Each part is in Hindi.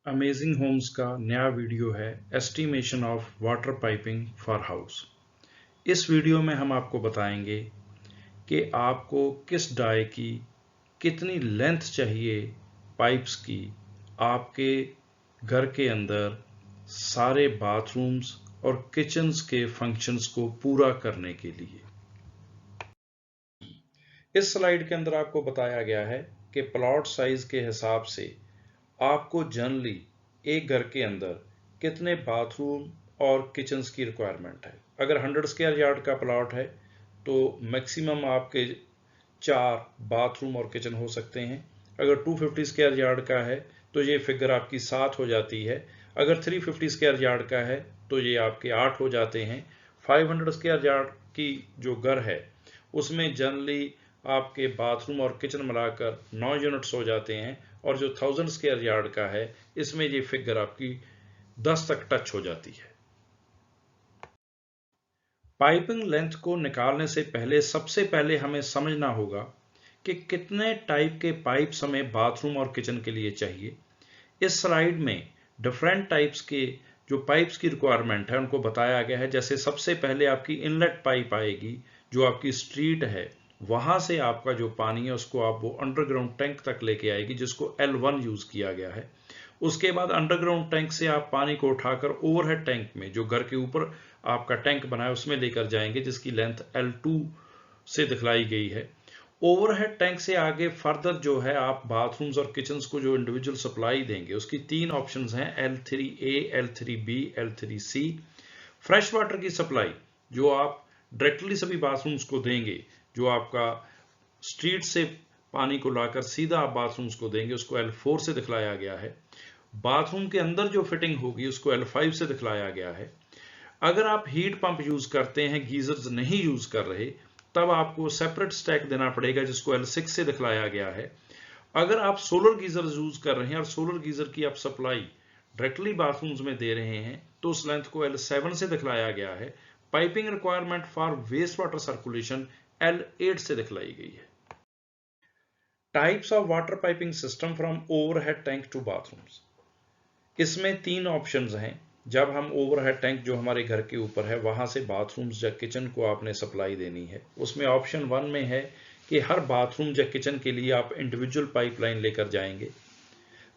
अमेजिंग होम्स का नया वीडियो है estimation of water piping for house. इस वीडियो में हम आपको बताएंगे कि आपको किस डाई की कितनी लेंथ चाहिए पाइप्स की आपके घर के अंदर सारे बाथरूम्स और किचन्स के फंक्शंस को पूरा करने के लिए। इस स्लाइड के अंदर आपको बताया गया है कि प्लॉट साइज के हिसाब से आपको जनरली एक घर के अंदर कितने बाथरूम और किचन्स की रिक्वायरमेंट है। अगर 100 स्क्वायर यार्ड का प्लॉट है तो मैक्सिमम आपके 4 बाथरूम और किचन हो सकते हैं। अगर 250 स्क्वायर यार्ड का है तो ये फिगर आपकी 7 हो जाती है। अगर 350 स्क्वायर यार्ड का है तो ये आपके 8 हो जाते हैं। 500 स्क्वायर यार्ड की जो घर है उसमें जनरली आपके बाथरूम और किचन मिलाकर 9 यूनिट्स हो जाते हैं, और जो 1000 स्क्वायर यार्ड का है इसमें ये फिगर आपकी 10 तक टच हो जाती है। पाइपिंग लेंथ को निकालने से पहले सबसे पहले हमें समझना होगा कि कितने टाइप के पाइप्स हमें बाथरूम और किचन के लिए चाहिए। इस स्लाइड में डिफरेंट टाइप्स के जो पाइप्स की रिक्वायरमेंट है उनको बताया गया है। जैसे सबसे पहले आपकी इनलेट पाइप आएगी जो आपकी स्ट्रीट है, वहां से आपका जो पानी है उसको आप वो अंडरग्राउंड टैंक तक लेके आएगी जिसको L1 यूज किया गया है। उसके बाद अंडरग्राउंड टैंक से आप पानी को उठाकर ओवरहेड टैंक में जो घर के ऊपर आपका टैंक बना है उसमें लेकर जाएंगे जिसकी लेंथ L2 से दिखलाई गई है। ओवरहेड टैंक से आगे फर्दर जो है आप बाथरूम्स और किचन्स को जो इंडिविजुअल सप्लाई देंगे उसकी 3 ऑप्शंस हैं, L3A, L3B, L3C। Fresh water की सप्लाई जो आप डायरेक्टली सभी बाथरूम्स को देंगे, जो आपका स्ट्रीट से पानी को लाकर सीधा आप बाथरूम्स को देंगे, उसको L4 से दिखलाया गया है। बाथरूम के अंदर जो फिटिंग होगी उसको L5 से दिखलाया गया है। अगर आप हीट पंप यूज करते हैं, गीजर्स नहीं यूज कर रहे, तब आपको सेपरेट स्टैक देना पड़ेगा जिसको L6 से दिखलाया गया है। अगर आप सोलर गीजर यूज कर रहे हैं और सोलर गीजर की आप सप्लाई डायरेक्टली बाथरूम्स में दे रहे हैं तो उस लेंथ को L7 से दिखलाया गया है। Piping requirement for waste water circulation L8 से दिखलाई गई है। Types of water piping system from overhead tank to bathrooms. इसमें 3 ऑप्शंस हैं। जब हम ओवरहेड टैंक जो हमारे घर के ऊपर है वहां से बाथरूम्स या किचन को आपने सप्लाई देनी है, उसमें ऑप्शन 1 में है कि हर बाथरूम या किचन के लिए आप इंडिविजुअल पाइपलाइन लेकर जाएंगे।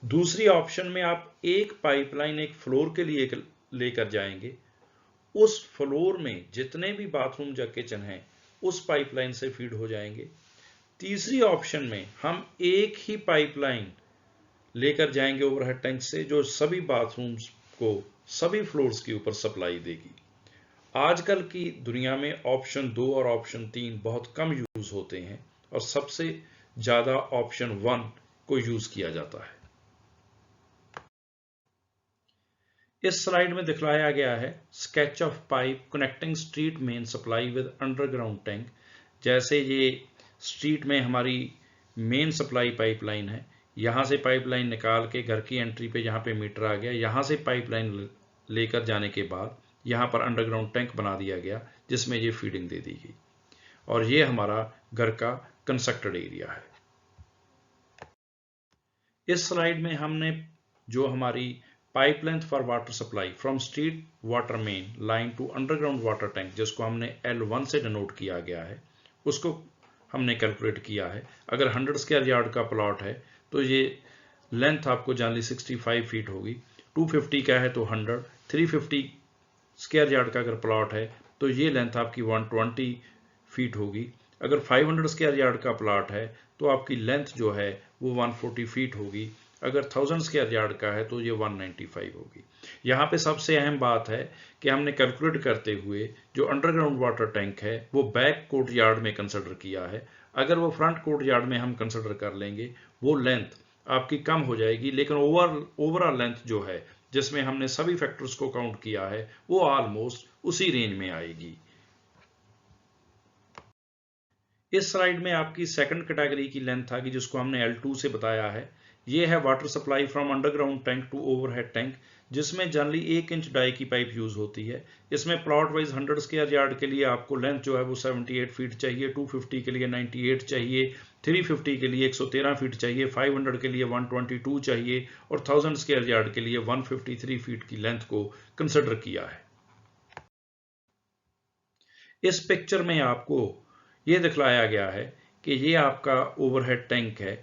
दूसरी ऑप्शन में आप एक पाइपलाइन एक फ्लोर के लिए लेकर जाएंगे, उस फ्लोर में जितने भी बाथरूम या किचन हैं उस पाइपलाइन से फीड हो जाएंगे। तीसरी ऑप्शन में हम एक ही पाइपलाइन लेकर जाएंगे ओवरहेड टैंक से जो सभी बाथरूम्स को सभी फ्लोर्स के ऊपर सप्लाई देगी। आजकल की दुनिया में ऑप्शन 2 और ऑप्शन 3 बहुत कम यूज होते हैं और सबसे ज्यादा ऑप्शन 1 को यूज किया जाता है। इस स्लाइड में दिखलाया गया है sketch of pipe connecting street main supply with underground tank. जैसे ये स्ट्रीट में हमारी मेन सप्लाई पाइपलाइन है, यहां से पाइपलाइन निकाल के घर की एंट्री पे यहाँ पे मीटर आ गया, यहां से पाइपलाइन लेकर जाने के बाद यहाँ पर अंडरग्राउंड टैंक बना दिया गया जिसमें ये फीडिंग दे दी गई, और ये हमारा घर का कंस्ट्रक्टेड एरिया है। इस स्लाइड में हमने जो हमारी pipe length for water supply from street water main line to underground water tank, जिसको हमने L1 से डिनोट किया गया है, उसको हमने कैलकुलेट किया है। अगर 100 स्क्वायर यार्ड का प्लॉट है तो ये लेंथ आपको जनरली 65 फीट होगी। 250 का है तो 100, 350 स्क्वायर यार्ड का अगर प्लॉट है तो ये लेंथ आपकी 120 फीट होगी। अगर 500 स्क्वायर यार्ड का प्लॉट है तो आपकी लेंथ जो है वो 140 फीट होगी। अगर 1000 स्क्वायर यार्ड का है तो ये 195 होगी। यहाँ पे सबसे अहम बात है कि हमने कैलकुलेट करते हुए जो अंडरग्राउंड वाटर टैंक है वो बैक कोर्ट यार्ड में कंसिडर किया है। अगर वो फ्रंट कोर्ट यार्ड में हम कंसिडर कर लेंगे वो लेंथ आपकी कम हो जाएगी, लेकिन ओवरऑल लेंथ जो है जिसमें हमने सभी फैक्टर्स को काउंट किया है वो ऑलमोस्ट उसी रेंज में आएगी। इस स्लाइड में आपकी सेकंड कैटेगरी की लेंथ आ गई जिसको हमने L2 से बताया है। ये है water supply from underground tank to overhead tank, जिसमें जनरली 1 इंच डाई की पाइप यूज होती है। इसमें प्लॉट वाइज 100 स्क्वायर यार्ड के लिए आपको लेंथ जो है वो 78 फीट चाहिए, 250 के लिए 98 चाहिए, 350 के लिए 113 फीट चाहिए, 500 के लिए 122 चाहिए और 1000 स्क्वायर यार्ड के लिए 153 फीट की लेंथ को कंसिडर किया है। इस पिक्चर में आपको ये दिखलाया गया है कि ये आपका ओवरहेड टैंक है।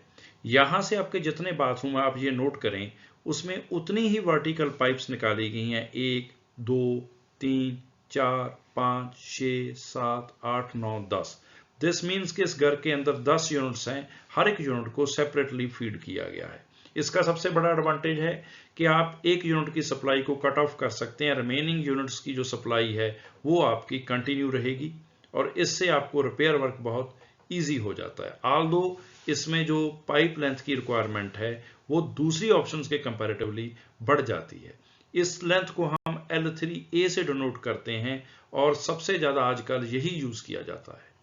यहां से आपके जितने बाथरूम आप ये नोट करें, उसमें उतनी ही वर्टिकल पाइप्स निकाली गई हैं, 1 2 3 4 5 6 7 8 9 10। दिस मीन्स कि इस घर के अंदर 10 यूनिट्स हैं, हर एक यूनिट को सेपरेटली फीड किया गया है। इसका सबसे बड़ा एडवांटेज है कि आप एक यूनिट की सप्लाई को कट ऑफ कर सकते हैं, रिमेनिंग यूनिट्स की जो सप्लाई है वो आपकी कंटिन्यू रहेगी और इससे आपको रिपेयर वर्क बहुत ईजी हो जाता है। ऑल्दो इसमें जो पाइप लेंथ की रिक्वायरमेंट है वो दूसरी ऑप्शंस के कंपैरेटिवली बढ़ जाती है। इस लेंथ को हम L3A से डिनोट करते हैं और सबसे ज्यादा आजकल यही यूज किया जाता है।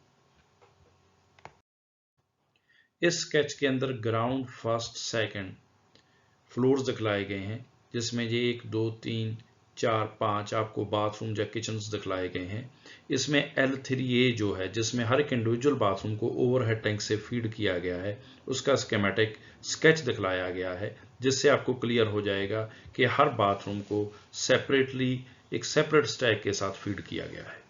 इस स्केच के अंदर ग्राउंड, फर्स्ट, सेकंड फ्लोर्स दिखलाए गए हैं, जिसमें ये 1 2 3 4 5 आपको बाथरूम या किचन दिखलाए गए हैं। इसमें L3A जो है, जिसमें हर एक इंडिविजुअल बाथरूम को ओवरहेड टैंक से फीड किया गया है, उसका स्कीमेटिक स्केच दिखलाया गया है, जिससे आपको क्लियर हो जाएगा कि हर बाथरूम को सेपरेटली एक सेपरेट स्टैक के साथ फीड किया गया है।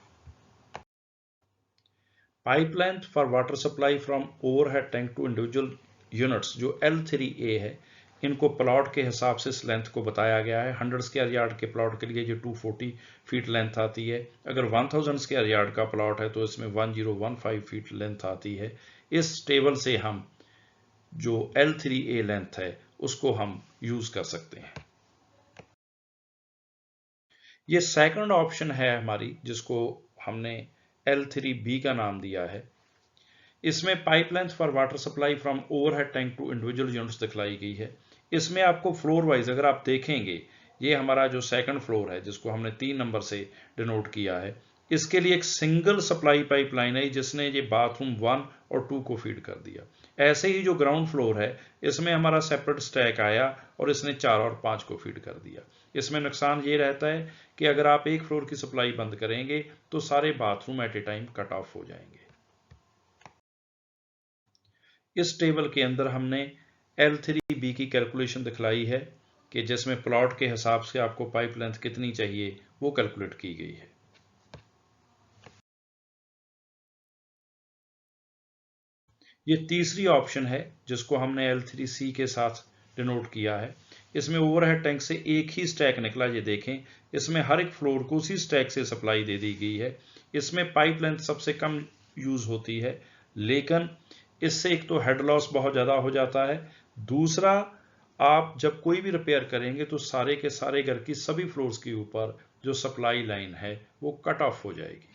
Pipe length for water supply from overhead tank to individual units जो L3A है, इनको प्लॉट के हिसाब से इस लेंथ को बताया गया है। 100 स्क्वायर यार्ड के प्लॉट के लिए जो 240 फीट लेंथ आती है, अगर 1000 स्क्वायर यार्ड का प्लॉट है तो इसमें 1015 फीट लेंथ आती है। इस टेबल से हम जो L3A लेंथ है उसको हम यूज कर सकते हैं। ये सेकंड ऑप्शन है हमारी, जिसको हमने L3B का नाम दिया है। इसमें pipe length for water supply from overhead tank to individual units दिखलाई गई है। इसमें आपको फ्लोर वाइज अगर आप देखेंगे, ये हमारा जो सेकंड फ्लोर है जिसको हमने 3 नंबर से डिनोट किया है, इसके लिए एक सिंगल सप्लाई पाइपलाइन है जिसने ये बाथरूम 1 और 2 को फीड कर दिया। ऐसे ही जो ग्राउंड फ्लोर है, इसमें हमारा सेपरेट स्टैक आया और इसने 4 और 5 को फीड कर दिया। इसमें नुकसान ये रहता है कि अगर आप एक फ्लोर की सप्लाई बंद करेंगे तो सारे bathroom at a time cut off हो जाएंगे। इस टेबल के अंदर हमने L3B की कैलकुलेशन दिखलाई है कि जिसमें प्लॉट के हिसाब से आपको पाइप लेंथ कितनी चाहिए वो कैलकुलेट की गई है। ये तीसरी ऑप्शन है जिसको हमने L3C के साथ डिनोट किया है। इसमें ओवरहेड टैंक से एक ही स्टैक निकला, ये देखें, इसमें हर एक फ्लोर को उसी स्टैक से सप्लाई दे दी गई है। इसमें पाइप लेंथ सबसे कम यूज होती है, लेकिन इससे एक तो हेड लॉस बहुत ज़्यादा हो जाता है, दूसरा आप जब कोई भी रिपेयर करेंगे तो सारे के सारे घर की सभी फ्लोर्स के ऊपर जो सप्लाई लाइन है वो कट ऑफ हो जाएगी।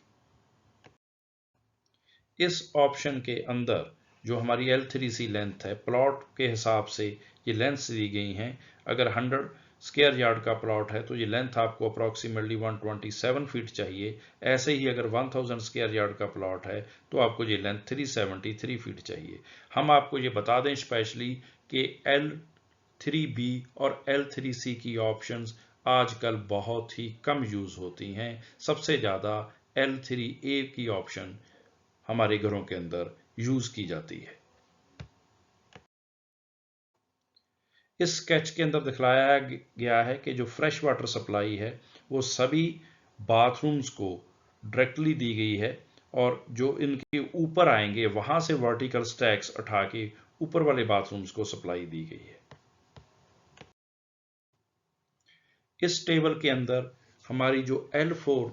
इस ऑप्शन के अंदर जो हमारी L3C लेंथ है, प्लॉट के हिसाब से ये लेंथ्स दी गई हैं। अगर 100 स्क्वायर यार्ड का प्लॉट है तो ये लेंथ आपको अप्रॉक्सीमेटली 127 फीट चाहिए। ऐसे ही अगर 1000 स्क्वायर यार्ड का प्लॉट है तो आपको ये लेंथ 373 फीट चाहिए। हम आपको ये बता दें स्पेशली कि L3B और L3C की ऑप्शंस आजकल बहुत ही कम यूज होती हैं। सबसे ज़्यादा L3A की ऑप्शन हमारे घरों के अंदर यूज की जाती है। इस स्केच के अंदर दिखलाया गया है कि जो फ्रेश वाटर सप्लाई है वो सभी बाथरूम्स को डायरेक्टली दी गई है और जो इनके ऊपर आएंगे वहां से वर्टिकल स्टैक्स उठा के ऊपर वाले बाथरूम्स को सप्लाई दी गई है। इस टेबल के अंदर हमारी जो L4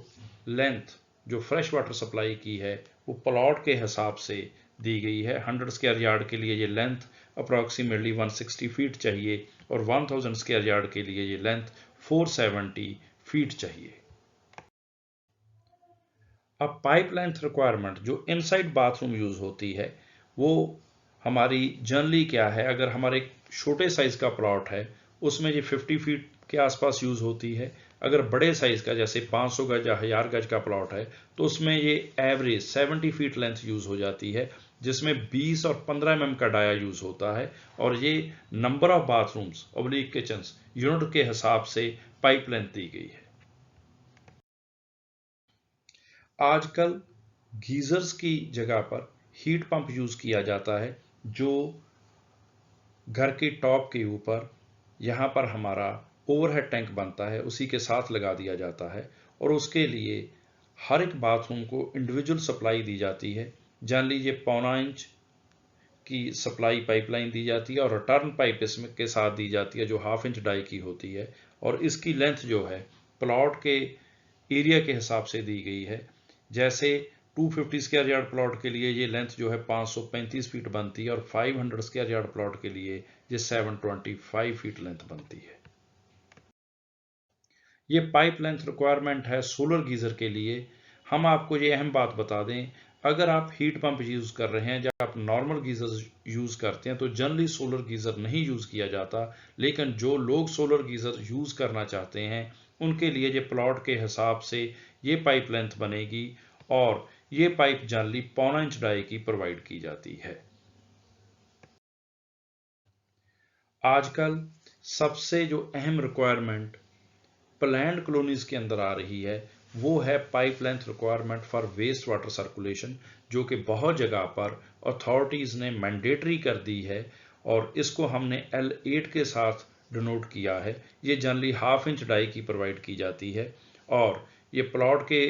लेंथ जो फ्रेश वाटर सप्लाई की है वो प्लॉट के हिसाब से दी गई है। 100 स्क्वायर यार्ड के लिए ये लेंथ अप्रॉक्सीमेटली 160 फीट चाहिए और 1000 स्क्वायर यार्ड के लिए ये लेंथ 470 फीट चाहिए। अब पाइप लेंथ रिक्वायरमेंट जो इनसाइड बाथरूम यूज होती है वो हमारी जनरली क्या है, अगर हमारे छोटे साइज का प्लॉट है उसमें ये 50 फीट के आसपास यूज होती है। अगर बड़े साइज का जैसे 500 गज या 1000 गज का प्लॉट है तो उसमें ये एवरेज 70 फीट लेंथ यूज हो जाती है, जिसमें 20 और 15 mm का डाया यूज होता है और ये number of bathrooms oblique kitchens unit के हिसाब से पाइप लेंथ दी गई है। आजकल गीजर्स की जगह पर हीट पंप यूज किया जाता है जो घर की टॉप के ऊपर यहाँ पर हमारा ओवरहेड टैंक बनता है उसी के साथ लगा दिया जाता है, और उसके लिए हर एक बाथरूम को इंडिविजुअल सप्लाई दी जाती है। जान लीजिए 1.25 इंच की सप्लाई पाइपलाइन दी जाती है और रिटर्न पाइप इसमें के साथ दी जाती है जो 1/2 इंच डाई की होती है, और इसकी लेंथ जो है प्लॉट के एरिया के हिसाब से दी गई है। जैसे 250 स्क्वायर यार्ड प्लॉट के लिए ये लेंथ जो है 535 फीट बनती है, और 500 स्क्वायर यार्ड प्लॉट के लिए ये 725 फीट लेंथ बनती है। ये पाइप लेंथ रिक्वायरमेंट है सोलर गीजर के लिए। हम आपको ये अहम बात बता दें, अगर आप हीट पंप यूज कर रहे हैं या आप नॉर्मल गीजर यूज करते हैं तो जनरली सोलर गीजर नहीं यूज किया जाता, लेकिन जो लोग सोलर गीजर यूज करना चाहते हैं उनके लिए ये प्लॉट के हिसाब से ये पाइप लेंथ बनेगी, और ये पाइप जनरली 1.25 इंच डाई की प्रोवाइड की जाती है। आजकल सबसे जो अहम रिक्वायरमेंट प्लान्ड कॉलोनीज के अंदर आ रही है वो है pipe length requirement for waste water circulation, जो कि बहुत जगह पर अथॉरिटीज ने मैंडेटरी कर दी है, और इसको हमने L8 के साथ डिनोट किया है। ये जनरली 1/2 इंच डाई की प्रोवाइड की जाती है, और ये प्लॉट के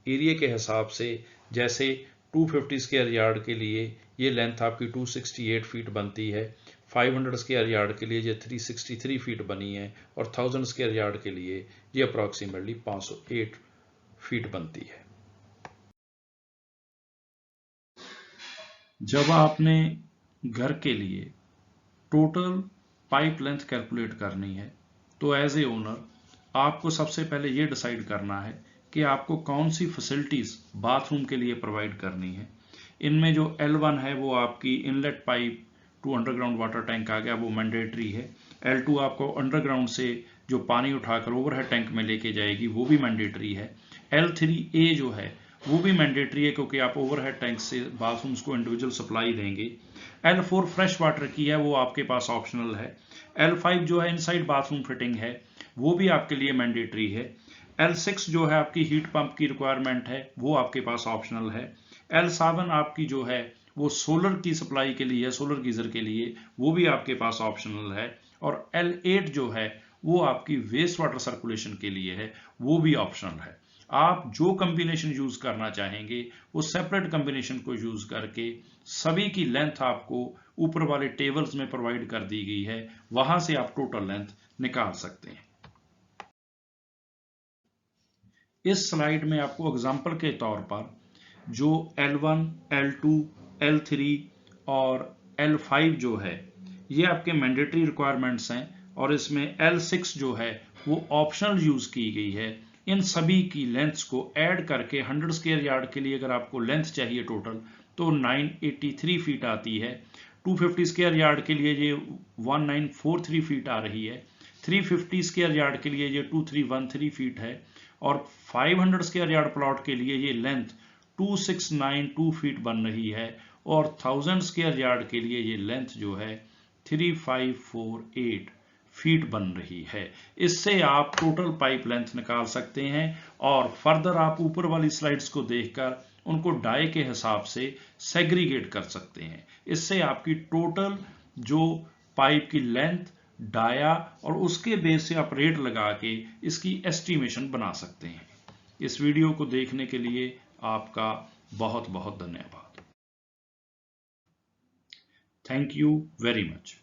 एरिया के हिसाब से, जैसे 250 स्क्वायर यार्ड के लिए ये लेंथ आपकी 268 फीट बनती है, 500 स्क्वायर यार्ड के लिए ये 363 फीट बनी है, और 1000 स्क्वायर यार्ड के लिए ये अप्रॉक्सीमेटली 508 फीट बनती है। जब आपने घर के लिए टोटल पाइप लेंथ कैलकुलेट करनी है तो एज ए ओनर आपको सबसे पहले ये डिसाइड करना है कि आपको कौन सी फैसिलिटीज बाथरूम के लिए प्रोवाइड करनी है। इनमें जो L1 है वो आपकी inlet pipe to underground water tank आ गया, वो मैंडेटरी है। L2 आपको अंडरग्राउंड से जो पानी उठाकर ओवरहेड टैंक में लेके जाएगी वो भी मैंडेटरी है। L3A जो है वो भी मैंडेटरी है क्योंकि आप ओवरहेड टैंक से बाथरूम्स को इंडिविजुअल सप्लाई देंगे। L4 फ्रेश वाटर की है, वो आपके पास ऑप्शनल है। L5 जो है इनसाइड बाथरूम फिटिंग है, वो भी आपके लिए मैंडेटरी है। L6 जो है आपकी हीट पंप की रिक्वायरमेंट है, वो आपके पास ऑप्शनल है। L7 आपकी जो है वो सोलर की सप्लाई के लिए है, सोलर गीजर के लिए, वो भी आपके पास ऑप्शनल है। और L8 जो है वो आपकी वेस्ट वाटर सर्कुलेशन के लिए है, वो भी ऑप्शनल है। आप जो कॉम्बिनेशन यूज करना चाहेंगे वो सेपरेट कॉम्बिनेशन को यूज करके सभी की लेंथ आपको ऊपर वाले टेबल्स में प्रोवाइड कर दी गई है, वहां से आप टोटल लेंथ निकाल सकते हैं। इस स्लाइड में आपको एग्जांपल के तौर पर जो L1, L2, L3 और L5 जो है ये आपके मैंडेटरी रिक्वायरमेंट्स हैं, और इसमें L6 जो है वो ऑप्शनल यूज की गई है। इन सभी की लेंथ्स को ऐड करके 100 स्क्वायर यार्ड के लिए अगर आपको लेंथ चाहिए टोटल तो 983 फीट आती है। 250 स्क्वायर यार्ड के लिए ये 1943 फीट आ रही है। 350 स्क्वायर यार्ड के लिए ये 2313 फीट है, और 500 स्क्वायर यार्ड प्लॉट के लिए ये लेंथ 2692 फीट बन रही है, और 1000 स्क्वायर यार्ड के लिए ये लेंथ जो है 3548 फीट बन रही है। इससे आप टोटल पाइप लेंथ निकाल सकते हैं, और फर्दर आप ऊपर वाली स्लाइड्स को देखकर उनको डाई के हिसाब से सेग्रीगेट कर सकते हैं। इससे आपकी टोटल जो पाइप की लेंथ, डाया और उसके बेस से आप रेट लगा के इसकी एस्टिमेशन बना सकते हैं। इस वीडियो को देखने के लिए आपका बहुत बहुत धन्यवाद। Thank you very much.